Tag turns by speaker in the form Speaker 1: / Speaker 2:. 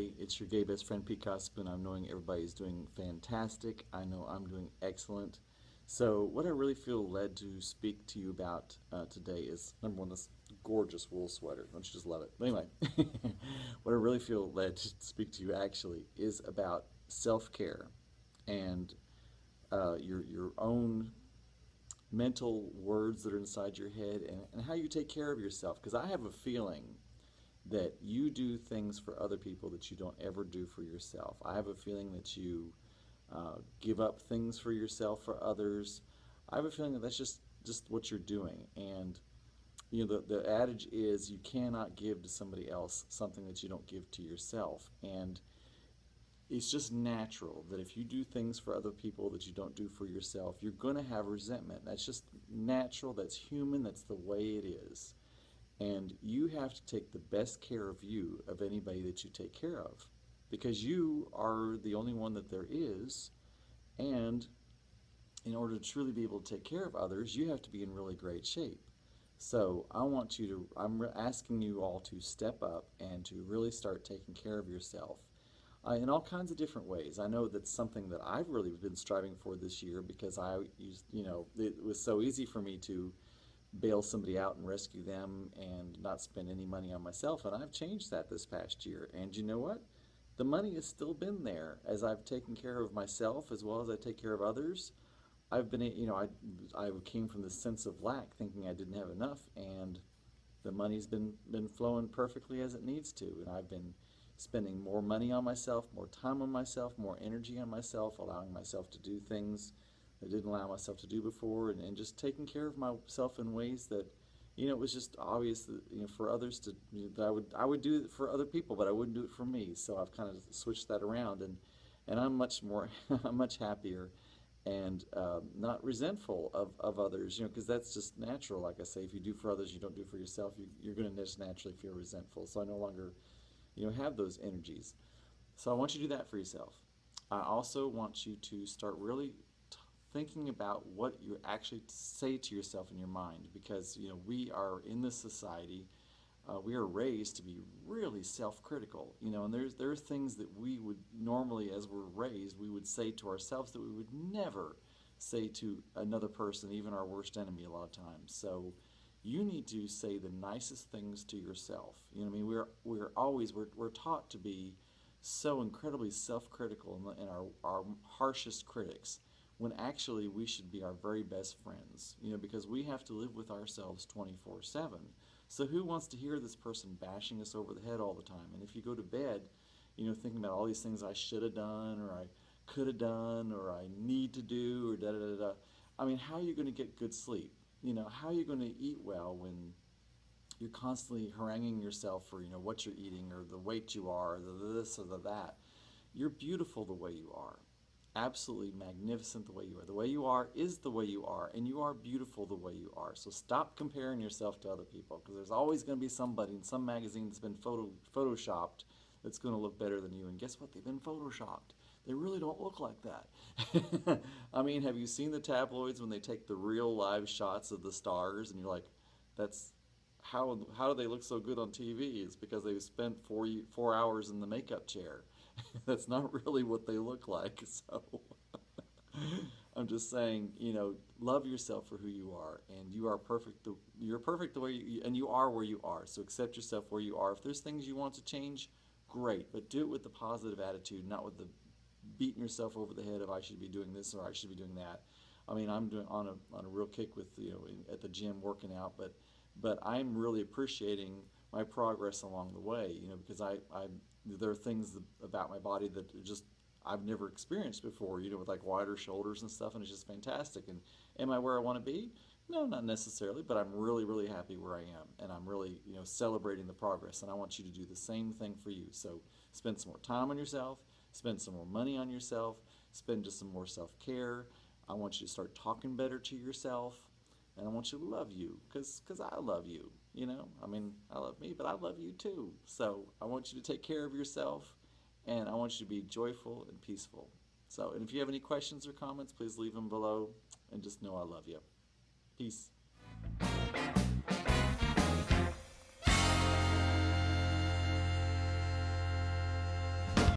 Speaker 1: everybody. It's your gay best friend Pete Cossaboon. I'm knowing everybody's doing fantastic. I know I'm doing excellent. So, what I really feel led to speak to you about today is number one, this gorgeous wool sweater. Don't you just love it? But anyway, what I really feel led to speak to you actually is about self care and your own mental words that are inside your head and how you take care of yourself. Because I have a feeling that you do things for other people that you don't ever do for yourself. I have a feeling that you give up things for yourself for others. I have a feeling that that's just what you're doing. And you know the adage is you cannot give to somebody else something that you don't give to yourself. And it's just natural that if you do things for other people that you don't do for yourself, you're going to have resentment. That's just natural. That's human. That's the way it is. And you have to take the best care of you, of anybody that you take care of, because you are the only one that there is. And in order to truly be able to take care of others, you have to be in really great shape. So I'm asking you all to step up and to really start taking care of yourself in all kinds of different ways. I know that's something that I've really been striving for this year because it was so easy for me to bail somebody out and rescue them and not spend any money on myself. And I've changed that this past year. And you know what? The money has still been there as I've taken care of myself as well as I take care of others. I've been, I came from this sense of lack, thinking I didn't have enough, and the money's been flowing perfectly as it needs to. And I've been spending more money on myself, more time on myself, more energy on myself, allowing myself to do things I didn't allow myself to do before, and just taking care of myself in ways that, it was just obvious that, for others to, that I would do it for other people, but I wouldn't do it for me. So I've kind of switched that around, and I'm much more, I'm much happier, and not resentful of others, because that's just natural. Like I say, if you do for others, you don't do for yourself, you're going to just naturally feel resentful. So I no longer, have those energies. So I want you to do that for yourself. I also want you to start really thinking about what you actually say to yourself in your mind, because we are in this society, we are raised to be really self-critical, and there are things that we would normally, as we're raised, we would say to ourselves that we would never say to another person, even our worst enemy, a lot of times. So you need to say the nicest things to yourself. I mean, we're taught to be so incredibly self-critical and our harshest critics, when actually we should be our very best friends, because we have to live with ourselves 24/7. So who wants to hear this person bashing us over the head all the time? And if you go to bed, thinking about all these things I should have done, or I could have done, or I need to do, or da da da da. I mean, how are you going to get good sleep? How are you going to eat well when you're constantly haranguing yourself for, what you're eating, or the weight you are, or the this or the that? You're beautiful the way you are. Absolutely magnificent the way you are. The way you are is the way you are, and you are beautiful the way you are. So stop comparing yourself to other people, because there's always going to be somebody in some magazine that's been photoshopped that's going to look better than you. And guess what? They've been photoshopped. They really don't look like that. I mean, have you seen the tabloids when they take the real live shots of the stars, and you're like, that's how do they look so good on TV? It's because they've spent 4 hours in the makeup chair. That's not really what they look like. So I'm just saying, love yourself for who you are, and you are perfect. You're perfect the way and you are where you are. So accept yourself where you are. If there's things you want to change, great, but do it with the positive attitude, not with the beating yourself over the head of I should be doing this or I should be doing that. I mean, I'm doing on a real kick with at the gym working out, but I'm really appreciating my progress along the way, because there are things about my body that just I've never experienced before, with like wider shoulders and stuff, and it's just fantastic. And am I where I want to be? No, not necessarily, but I'm really, really happy where I am, and I'm really, celebrating the progress, and I want you to do the same thing for you. So spend some more time on yourself, spend some more money on yourself, spend just some more self-care. I want you to start talking better to yourself, and I want you to love you, because I love you, I mean, I love me, but I love you too. So I want you to take care of yourself, and I want you to be joyful and peaceful. So, and if you have any questions or comments, please leave them below, and just know I love you. Peace.